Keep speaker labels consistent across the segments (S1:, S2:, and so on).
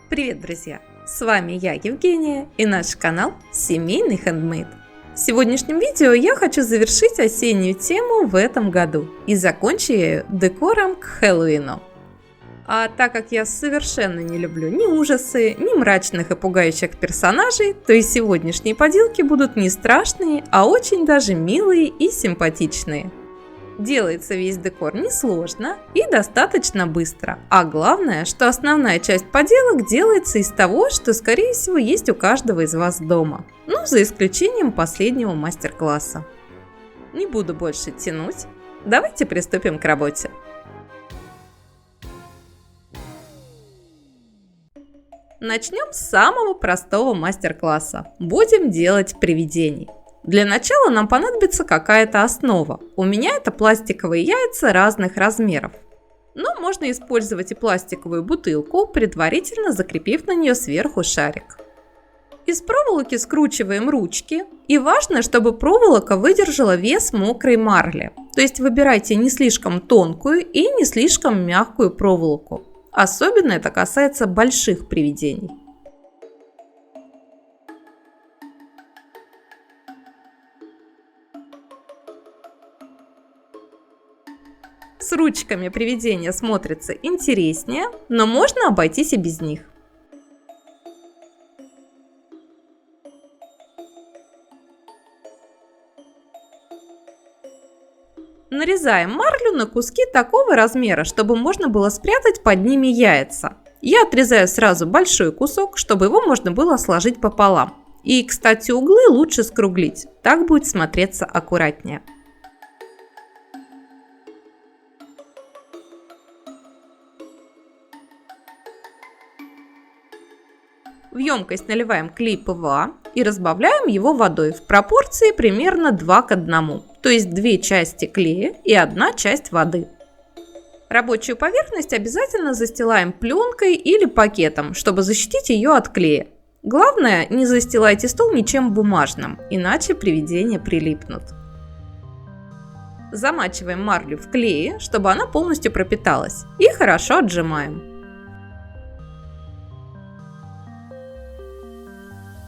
S1: Привет, друзья! С вами я, Евгения, и наш канал Семейный Handmade. В сегодняшнем видео я хочу завершить осеннюю тему в этом году и закончу ее декором к Хэллоуину. А так как я совершенно не люблю ни ужасы, ни мрачных и пугающих персонажей, то и сегодняшние поделки будут не страшные, а очень даже милые и симпатичные. Делается весь декор несложно и достаточно быстро, а главное, что основная часть поделок делается из того, что скорее всего есть у каждого из вас дома, ну за исключением последнего мастер-класса. Не буду больше тянуть, давайте приступим к работе. Начнем с самого простого мастер-класса. Будем делать привидений. Для начала нам понадобится какая-то основа. У меня это пластиковые яйца разных размеров. Но можно использовать и пластиковую бутылку, предварительно закрепив на нее сверху шарик. Из проволоки скручиваем ручки. И важно, чтобы проволока выдержала вес мокрой марли. То есть выбирайте не слишком тонкую и не слишком мягкую проволоку. Особенно это касается больших привидений. С ручками привидения смотрится интереснее, но можно обойтись и без них. Нарезаем марлю на куски такого размера, чтобы можно было спрятать под ними яйца. Я отрезаю сразу большой кусок, чтобы его можно было сложить пополам. И, кстати, углы лучше скруглить, так будет смотреться аккуратнее. В емкость наливаем клей ПВА и разбавляем его водой в пропорции примерно 2 к 1, то есть 2 части клея и 1 часть воды. Рабочую поверхность обязательно застилаем пленкой или пакетом, чтобы защитить ее от клея. Главное, не застилайте стол ничем бумажным, иначе привидения прилипнут. Замачиваем марлю в клее, чтобы она полностью пропиталась, и хорошо отжимаем.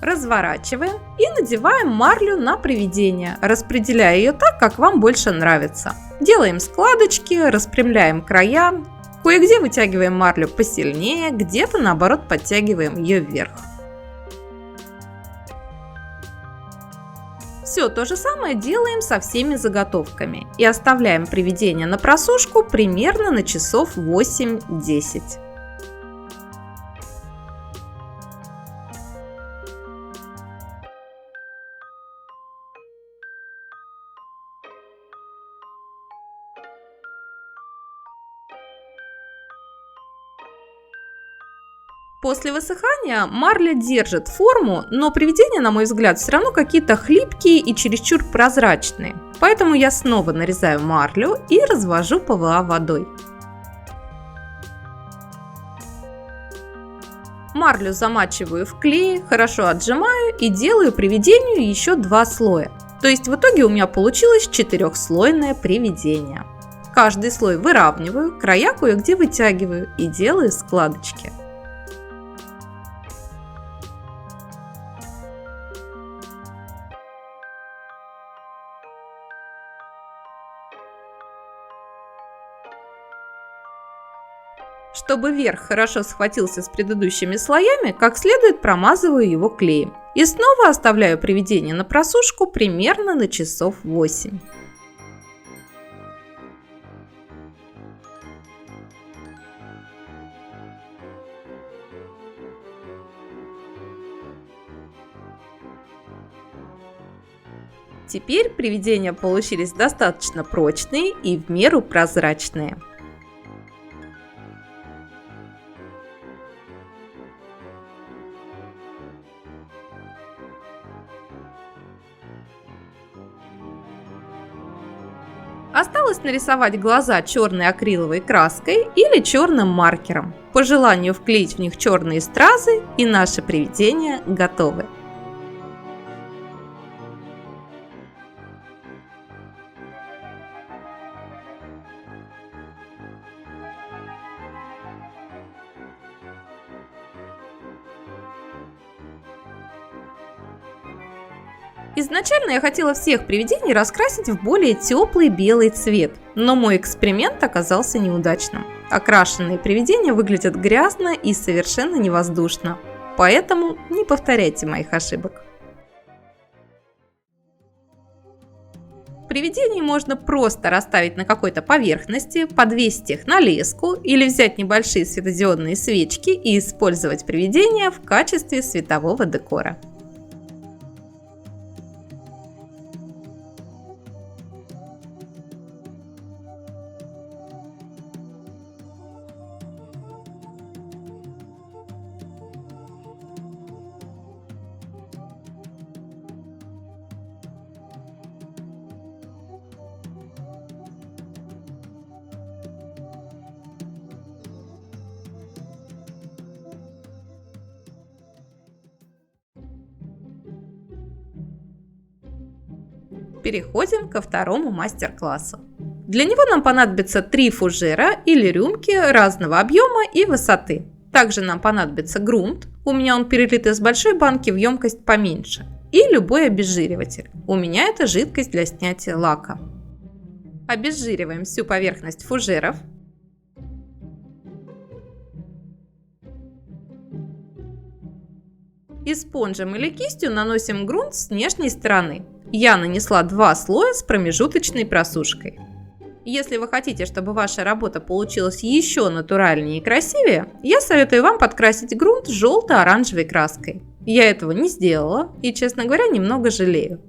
S1: Разворачиваем и надеваем марлю на привидение, распределяя ее так, как вам больше нравится. Делаем складочки, распрямляем края, кое-где вытягиваем марлю посильнее, где-то наоборот подтягиваем ее вверх. Все то же самое делаем со всеми заготовками и оставляем привидение на просушку примерно на часов 8-10. После высыхания марля держит форму, но привидения, на мой взгляд, все равно какие-то хлипкие и чересчур прозрачные. Поэтому я снова нарезаю марлю и развожу ПВА водой. Марлю замачиваю в клей, хорошо отжимаю и делаю привидению еще 2 слоя. То есть в итоге у меня получилось 4-слойное привидение. Каждый слой выравниваю, края кое-где вытягиваю и делаю складочки. Чтобы верх хорошо схватился с предыдущими слоями, как следует промазываю его клеем. И снова оставляю привидение на просушку примерно на часов 8. Теперь привидения получились достаточно прочные и в меру прозрачные. Осталось нарисовать глаза черной акриловой краской или черным маркером. По желанию вклеить в них черные стразы, и наши привидения готовы. Изначально я хотела всех привидений раскрасить в более теплый белый цвет, но мой эксперимент оказался неудачным. Окрашенные привидения выглядят грязно и совершенно невоздушно, поэтому не повторяйте моих ошибок. Привидений можно просто расставить на какой-то поверхности, подвесить их на леску или взять небольшие светодиодные свечки и использовать привидения в качестве светового декора. Переходим ко второму мастер-классу. Для него нам понадобится 3 фужера или рюмки разного объема и высоты. Также нам понадобится грунт, у меня он перелит из большой банки в емкость поменьше, и любой обезжириватель, у меня это жидкость для снятия лака. Обезжириваем всю поверхность фужеров. И спонжем или кистью наносим грунт с внешней стороны. Я нанесла 2 слоя с промежуточной просушкой. Если вы хотите, чтобы ваша работа получилась еще натуральнее и красивее, я советую вам подкрасить грунт желто-оранжевой краской. Я этого не сделала и, честно говоря, немного жалею.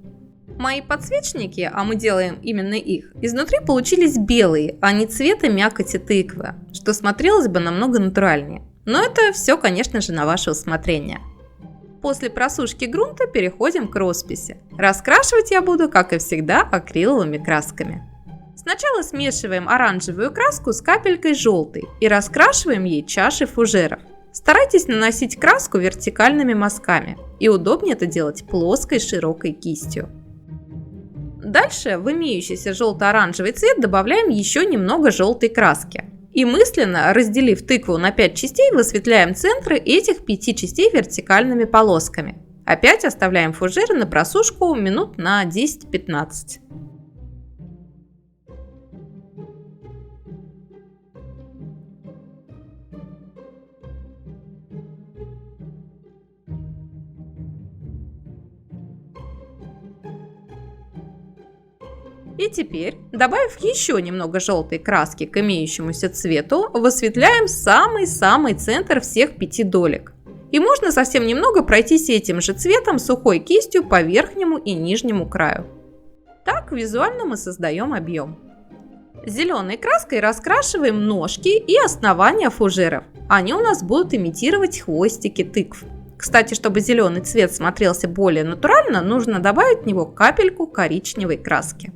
S1: Мои подсвечники, а мы делаем именно их, изнутри получились белые, а не цвета мякоти тыквы, что смотрелось бы намного натуральнее. Но это все, конечно же, на ваше усмотрение. После просушки грунта переходим к росписи. Раскрашивать я буду, как и всегда, акриловыми красками. Сначала смешиваем оранжевую краску с капелькой желтой и раскрашиваем ей чаши фужеров. Старайтесь наносить краску вертикальными мазками, и удобнее это делать плоской широкой кистью. Дальше в имеющийся желто-оранжевый цвет добавляем еще немного желтой краски. И мысленно, разделив тыкву на 5 частей, высветляем центры этих 5 частей вертикальными полосками. Опять оставляем фужеры на просушку минут на 10-15. И теперь, добавив еще немного желтой краски к имеющемуся цвету, высветляем самый-самый центр всех 5 долек. И можно совсем немного пройтись этим же цветом сухой кистью по верхнему и нижнему краю. Так визуально мы создаем объем. Зеленой краской раскрашиваем ножки и основания фужеров. Они у нас будут имитировать хвостики тыкв. Кстати, чтобы зеленый цвет смотрелся более натурально, нужно добавить в него капельку коричневой краски.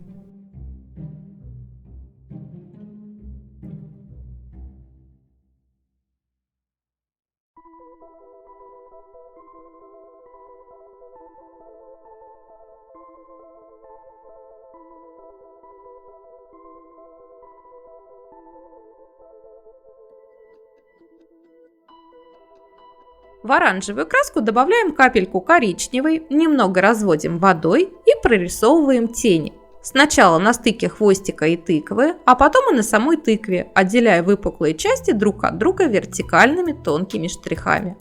S1: В оранжевую краску добавляем капельку коричневой, немного разводим водой и прорисовываем тени. Сначала на стыке хвостика и тыквы, а потом и на самой тыкве, отделяя выпуклые части друг от друга вертикальными тонкими штрихами.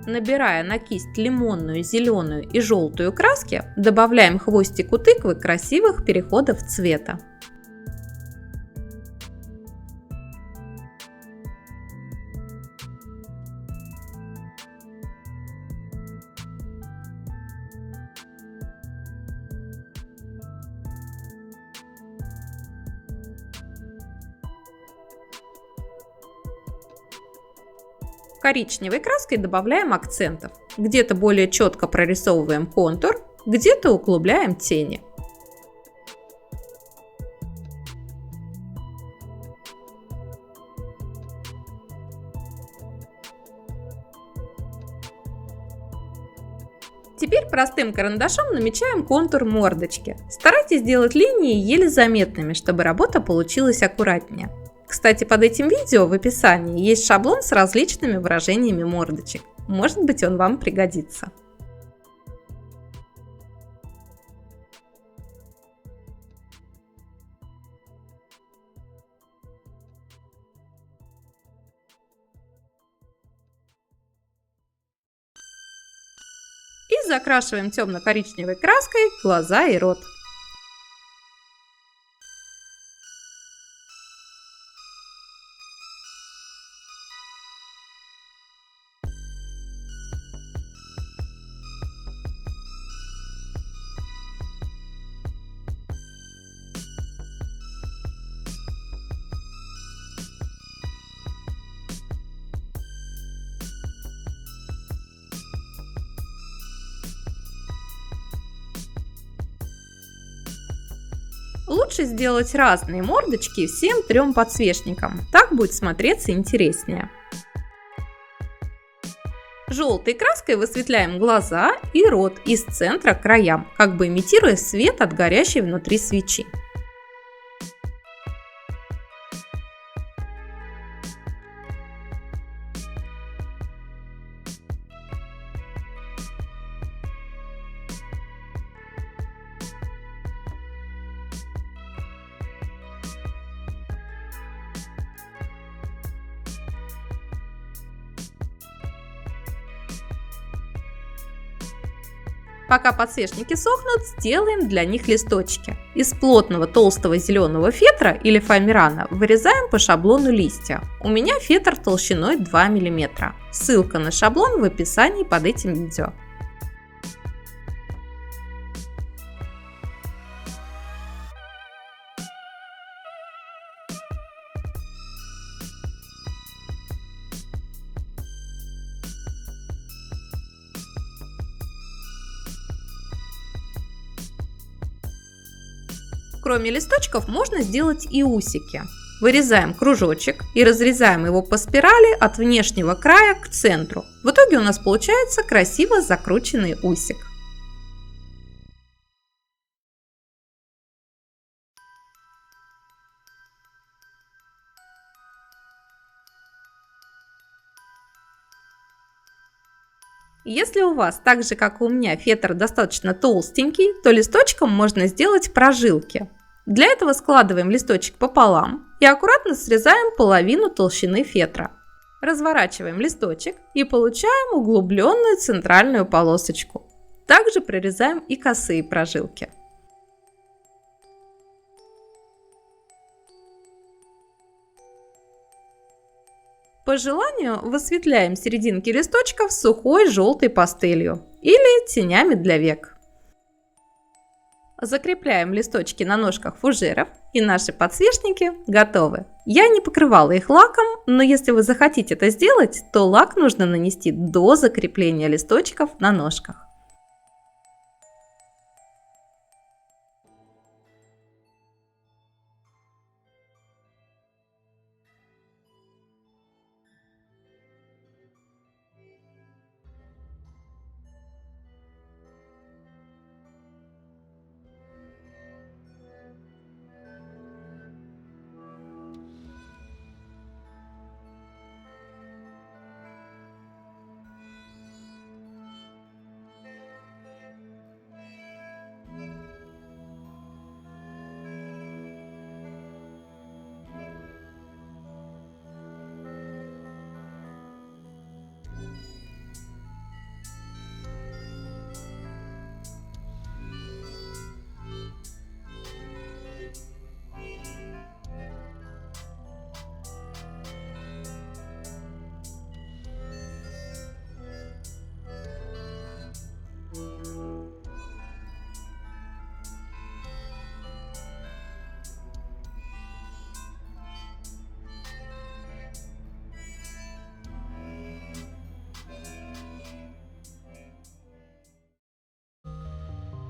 S1: Набирая на кисть лимонную, зеленую и желтую краски, добавляем хвостику тыквы красивых переходов цвета. Коричневой краской добавляем акцентов. Где-то более четко прорисовываем контур, где-то углубляем тени. Теперь простым карандашом намечаем контур мордочки. Старайтесь делать линии еле заметными, чтобы работа получилась аккуратнее. Кстати, под этим видео в описании есть шаблон с различными выражениями мордочек. Может быть, он вам пригодится. И закрашиваем темно-коричневой краской глаза и рот. Лучше сделать разные мордочки всем трем подсвечникам, так будет смотреться интереснее. Желтой краской высветляем глаза и рот из центра к краям, как бы имитируя свет от горящей внутри свечи. Пока подсвечники сохнут, сделаем для них листочки. Из плотного толстого зеленого фетра или фоамирана вырезаем по шаблону листья. У меня фетр толщиной 2 мм. Ссылка на шаблон в описании под этим видео. Кроме листочков можно сделать и усики. Вырезаем кружочек и разрезаем его по спирали от внешнего края к центру. В итоге у нас получается красиво закрученный усик. Если у вас, так же как и у меня, фетр достаточно толстенький, то листочком можно сделать прожилки. Для этого складываем листочек пополам и аккуратно срезаем половину толщины фетра. Разворачиваем листочек и получаем углубленную центральную полосочку. Также прорезаем и косые прожилки. По желанию высветляем серединки листочков сухой желтой пастелью или тенями для век. Закрепляем листочки на ножках фужеров, и наши подсвечники готовы. Я не покрывала их лаком, но если вы захотите это сделать, то лак нужно нанести до закрепления листочков на ножках.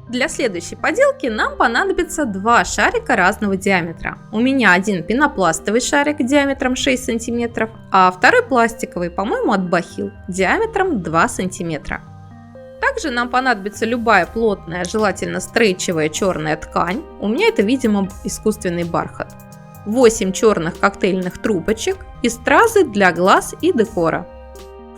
S1: Для следующей поделки нам понадобится два шарика разного диаметра. У меня один пенопластовый шарик диаметром 6 см, а второй пластиковый, по-моему, от Бахил, диаметром 2 см. Также нам понадобится любая плотная, желательно стрейчевая черная ткань. У меня это, видимо, искусственный бархат. 8 черных коктейльных трубочек и стразы для глаз и декора.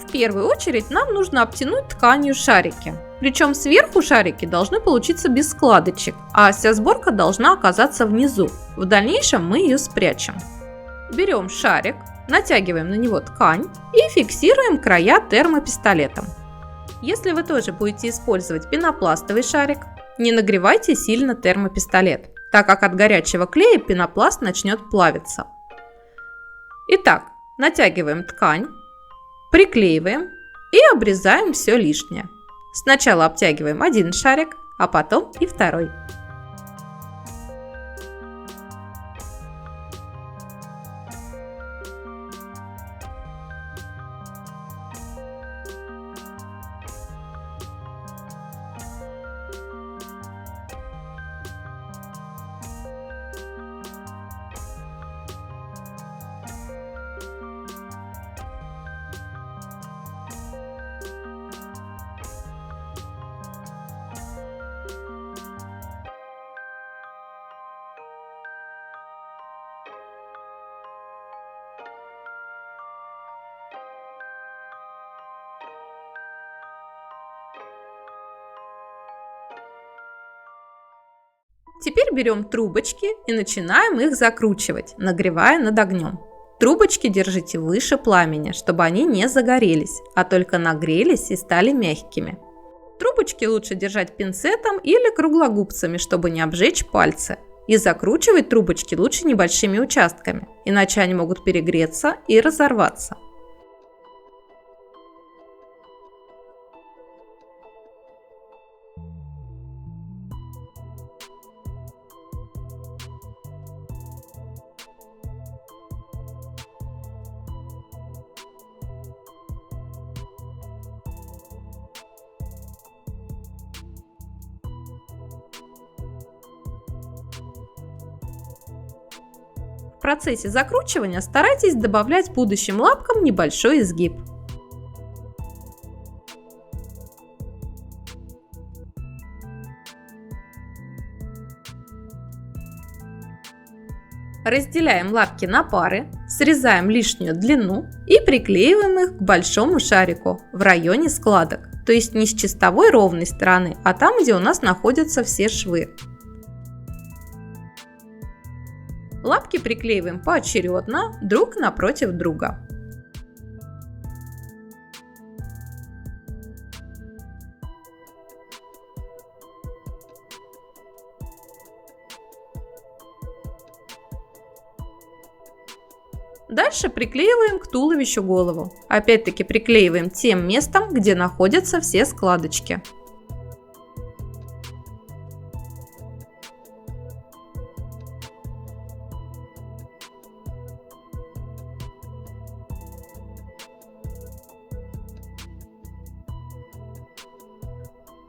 S1: В первую очередь нам нужно обтянуть тканью шарики. Причем сверху шарики должны получиться без складочек, а вся сборка должна оказаться внизу. В дальнейшем мы ее спрячем. Берем шарик, натягиваем на него ткань и фиксируем края термопистолетом. Если вы тоже будете использовать пенопластовый шарик, не нагревайте сильно термопистолет, так как от горячего клея пенопласт начнет плавиться. Итак, натягиваем ткань, приклеиваем и обрезаем все лишнее. Сначала обтягиваем один шарик, а потом и второй. Теперь берем трубочки и начинаем их закручивать, нагревая над огнем. Трубочки держите выше пламени, чтобы они не загорелись, а только нагрелись и стали мягкими. Трубочки лучше держать пинцетом или круглогубцами, чтобы не обжечь пальцы. И закручивать трубочки лучше небольшими участками, иначе они могут перегреться и разорваться. В процессе закручивания старайтесь добавлять будущим лапкам небольшой изгиб. Разделяем лапки на пары, срезаем лишнюю длину и приклеиваем их к большому шарику в районе складок, то есть не с чистовой ровной стороны, а там, где у нас находятся все швы. Лапки приклеиваем поочередно, друг напротив друга. Дальше приклеиваем к туловищу голову. Опять-таки приклеиваем тем местом, где находятся все складочки.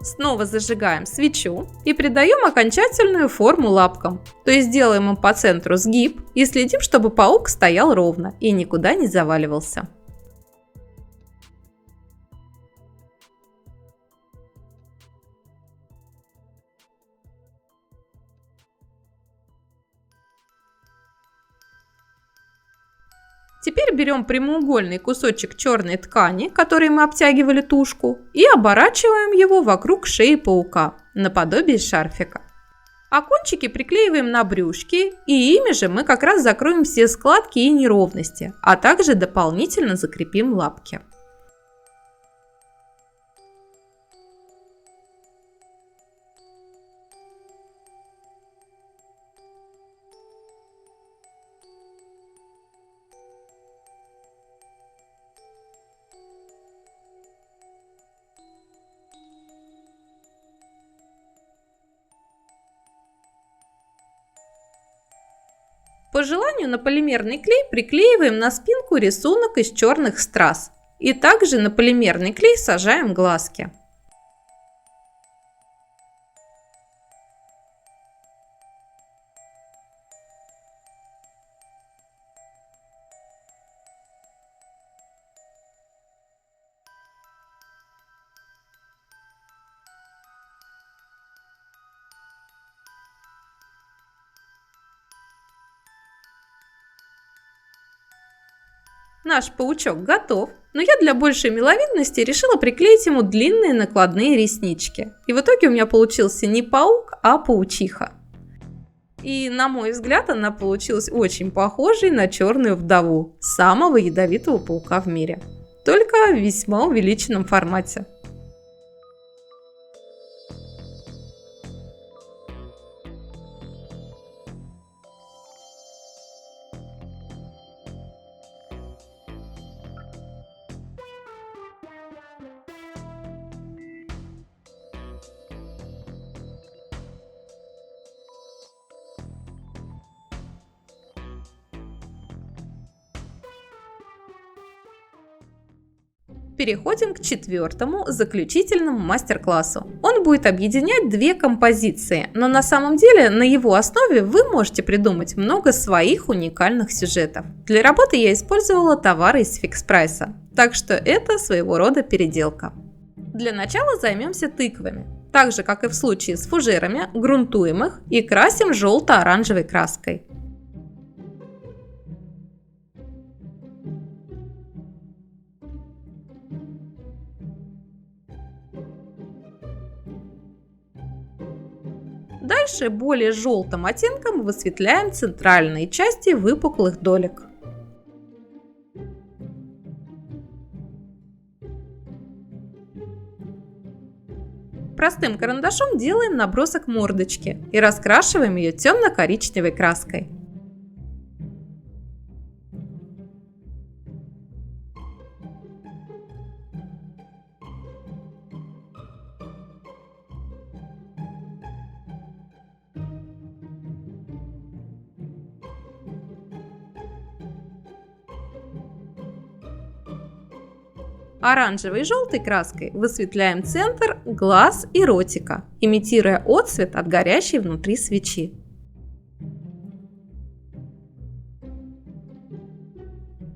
S1: Снова зажигаем свечу и придаем окончательную форму лапкам. То есть делаем им по центру сгиб и следим, чтобы паук стоял ровно и никуда не заваливался. Теперь берем прямоугольный кусочек черной ткани, которой мы обтягивали тушку, и оборачиваем его вокруг шеи паука, наподобие шарфика. А кончики приклеиваем на брюшки, и ими же мы как раз закроем все складки и неровности, а также дополнительно закрепим лапки. По желанию на полимерный клей приклеиваем на спинку рисунок из черных страз. И также на полимерный клей сажаем глазки. Наш паучок готов, но я для большей миловидности решила приклеить ему длинные накладные реснички. И в итоге у меня получился не паук, а паучиха. И, на мой взгляд, она получилась очень похожей на черную вдову, самого ядовитого паука в мире. Только в весьма увеличенном формате. Переходим к четвертому, заключительному мастер-классу. Он будет объединять две композиции, но на самом деле на его основе вы можете придумать много своих уникальных сюжетов. Для работы я использовала товары из фикс-прайса, так что это своего рода переделка. Для начала займемся тыквами. Так же, как и в случае с фужерами, грунтуем их и красим желто-оранжевой краской. Дальше более желтым оттенком высветляем центральные части выпуклых долек. Простым карандашом делаем набросок мордочки и раскрашиваем ее темно-коричневой краской. Оранжевой и желтой краской высветляем центр, глаз и ротика, имитируя отсвет от горящей внутри свечи.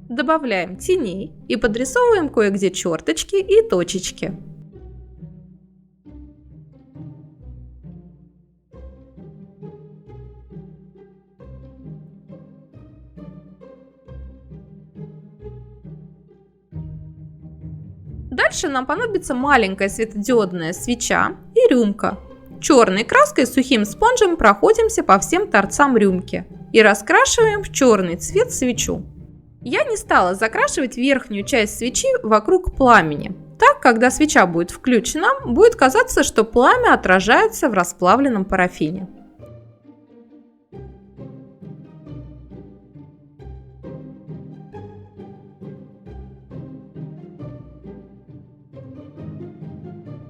S1: Добавляем теней и подрисовываем кое-где черточки и точечки. Дальше нам понадобится маленькая светодиодная свеча и рюмка. Черной краской с сухим спонжем проходимся по всем торцам рюмки и раскрашиваем в черный цвет свечу. Я не стала закрашивать верхнюю часть свечи вокруг пламени. Так, когда свеча будет включена, будет казаться, что пламя отражается в расплавленном парафине.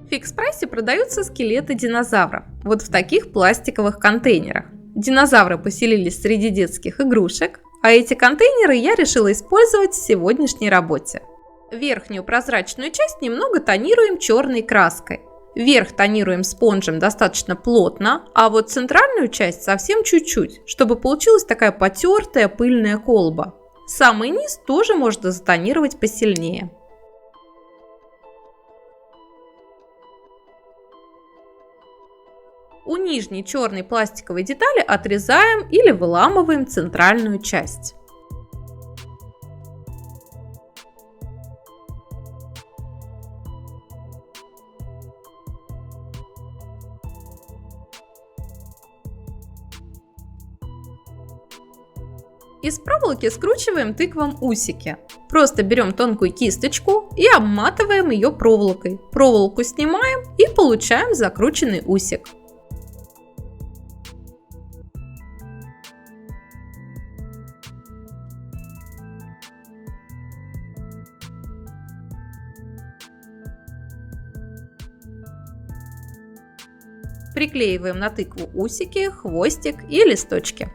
S1: В фикс-прайсе продаются скелеты динозавров, вот в таких пластиковых контейнерах. Динозавры поселились среди детских игрушек, а эти контейнеры я решила использовать в сегодняшней работе. Верхнюю прозрачную часть немного тонируем черной краской. Верх тонируем спонжем достаточно плотно, а вот центральную часть совсем чуть-чуть, чтобы получилась такая потертая пыльная колба. Самый низ тоже можно затонировать посильнее. У нижней черной пластиковой детали отрезаем или выламываем центральную часть. Из проволоки скручиваем тыквам усики. Просто берем тонкую кисточку и обматываем ее проволокой. Проволоку снимаем и получаем закрученный усик. Приклеиваем на тыкву усики, хвостик и листочки.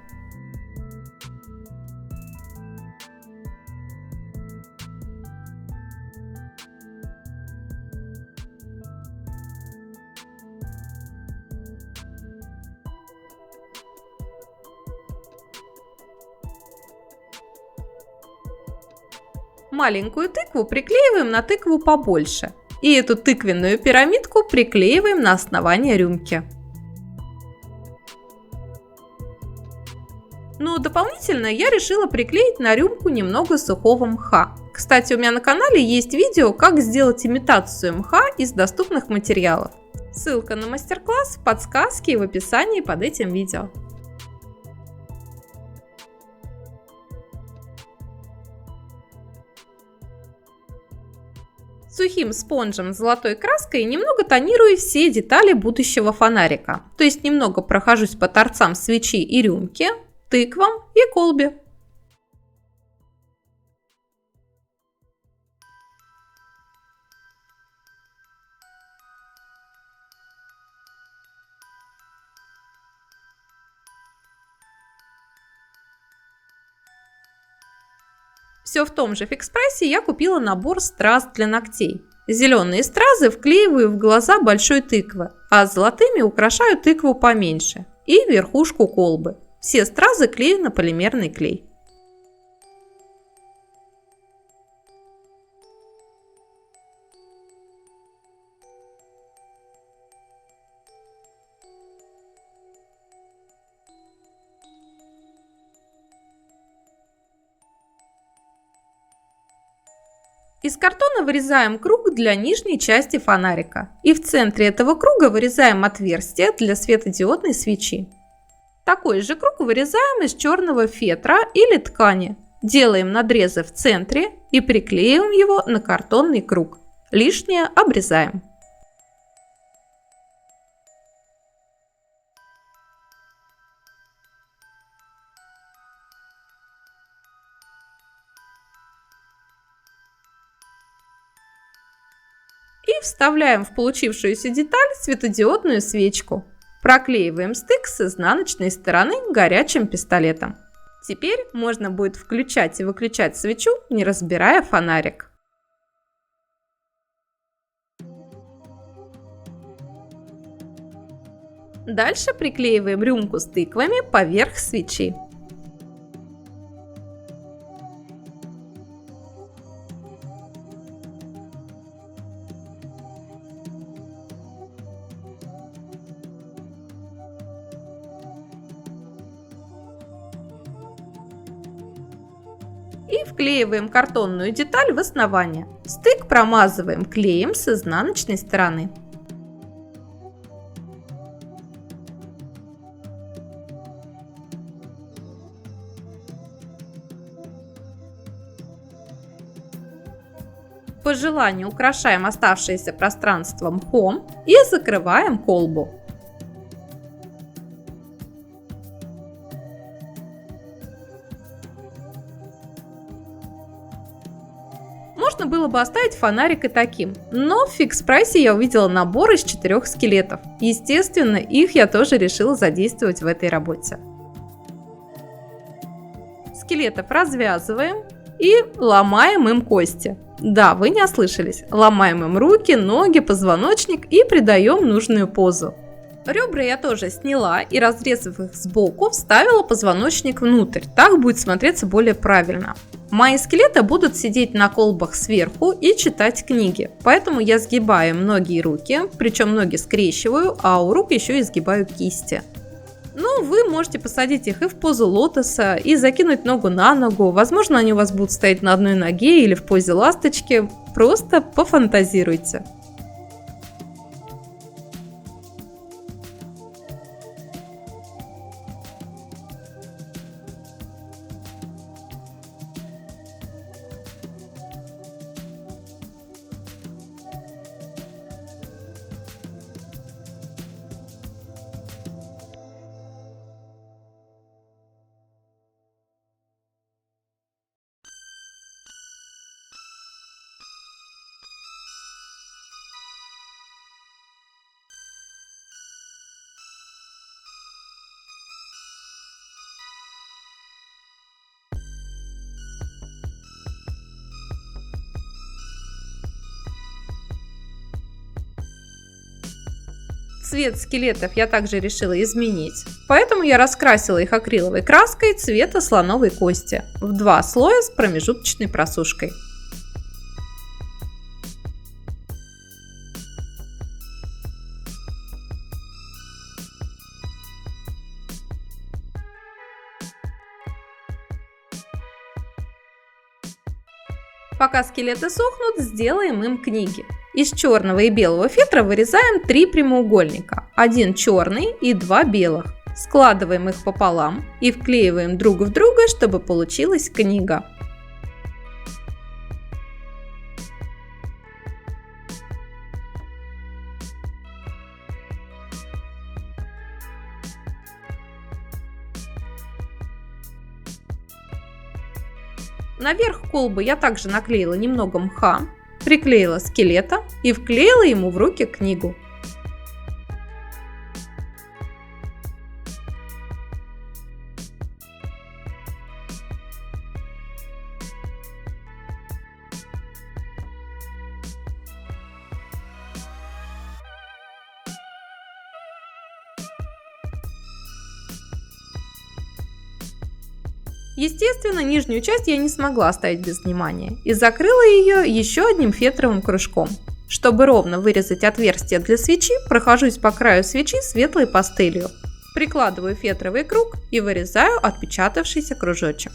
S1: Маленькую тыкву приклеиваем на тыкву побольше. И эту тыквенную пирамидку приклеиваем на основание рюмки. Но дополнительно я решила приклеить на рюмку немного сухого мха. Кстати, у меня на канале есть видео, как сделать имитацию мха из доступных материалов. Ссылка на мастер-класс, подсказки в описании под этим видео. Сухим спонжем с золотой краской немного тонирую все детали будущего фонарика. То есть немного прохожусь по торцам свечи и рюмки, тыквам и колбе. Все в том же фикс-прайсе я купила набор страз для ногтей. Зеленые стразы вклеиваю в глаза большой тыквы, а золотыми украшаю тыкву поменьше и верхушку колбы. Все стразы клею на полимерный клей. Из картона вырезаем круг для нижней части фонарика. И в центре этого круга вырезаем отверстие для светодиодной свечи. Такой же круг вырезаем из черного фетра или ткани. Делаем надрезы в центре и приклеиваем его на картонный круг. Лишнее обрезаем. И вставляем в получившуюся деталь светодиодную свечку. Проклеиваем стык с изнаночной стороны горячим пистолетом. Теперь можно будет включать и выключать свечу, не разбирая фонарик. Дальше приклеиваем рюмку с тыквами поверх свечи. И вклеиваем картонную деталь в основание. Стык промазываем клеем с изнаночной стороны. По желанию украшаем оставшееся пространство мхом и закрываем колбу. Можно было бы оставить фонарик и таким, но в фикс-прайсе я увидела набор из 4 скелетов. Естественно, их я тоже решила задействовать в этой работе. Скелетов развязываем и ломаем им кости. Да, вы не ослышались. Ломаем им руки, ноги, позвоночник и придаем нужную позу. Ребра я тоже сняла и, разрезав их сбоку, вставила позвоночник внутрь. Так будет смотреться более правильно. Мои скелеты будут сидеть на колбах сверху и читать книги. Поэтому я сгибаю им ноги и руки, причем ноги скрещиваю, а у рук еще и сгибаю кисти. Ну, вы можете посадить их и в позу лотоса, и закинуть ногу на ногу. Возможно, они у вас будут стоять на одной ноге или в позе ласточки. Просто пофантазируйте. Цвет скелетов я также решила изменить, поэтому я раскрасила их акриловой краской цвета слоновой кости в 2 слоя с промежуточной просушкой. Пока скелеты сохнут, сделаем им книги. Из черного и белого фетра вырезаем 3 прямоугольника, 1 черный и 2 белых. Складываем их пополам и вклеиваем друг в друга, чтобы получилась книга. Наверх колбы я также наклеила немного мха, приклеила скелета и вклеила ему в руки книгу. Естественно, нижнюю часть я не смогла оставить без внимания и закрыла ее еще одним фетровым кружком. Чтобы ровно вырезать отверстие для свечи, прохожусь по краю свечи светлой пастелью. Прикладываю фетровый круг и вырезаю отпечатавшийся кружочек.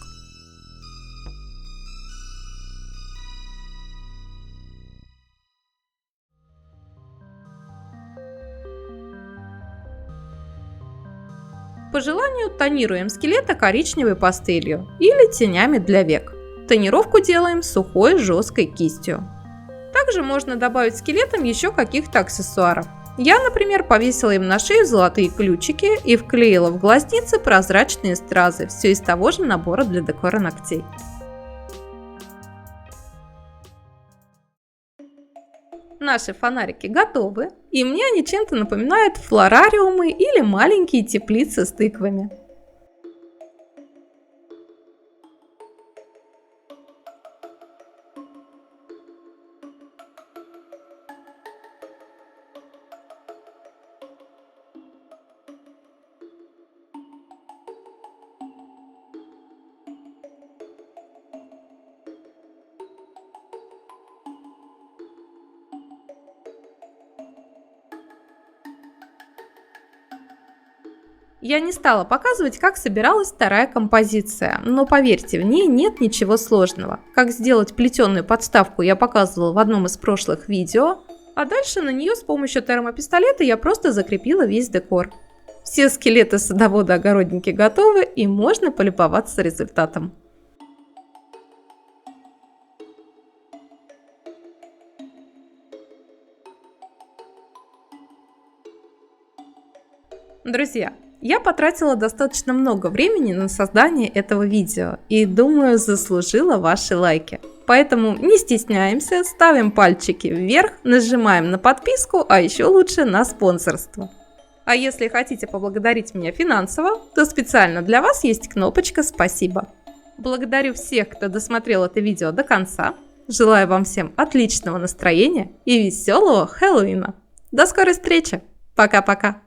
S1: По желанию тонируем скелета коричневой пастелью или тенями для век. Тонировку делаем сухой жесткой кистью. Также можно добавить скелетам еще каких-то аксессуаров. Я, например, повесила им на шею золотые ключики и вклеила в глазницы прозрачные стразы, все из того же набора для декора ногтей. Наши фонарики готовы, и мне они чем-то напоминают флорариумы или маленькие теплицы с тыквами. Я не стала показывать, как собиралась вторая композиция, но поверьте, в ней нет ничего сложного. Как сделать плетеную подставку я показывала в одном из прошлых видео, а дальше на нее с помощью термопистолета я просто закрепила весь декор. Все скелеты садовода-огородники готовы и можно полюбоваться результатом. Друзья, я потратила достаточно много времени на создание этого видео и, думаю, заслужила ваши лайки. Поэтому не стесняемся, ставим пальчики вверх, нажимаем на подписку, а еще лучше на спонсорство. А если хотите поблагодарить меня финансово, то специально для вас есть кнопочка «Спасибо». Благодарю всех, кто досмотрел это видео до конца. Желаю вам всем отличного настроения и веселого Хэллоуина. До скорой встречи. Пока-пока.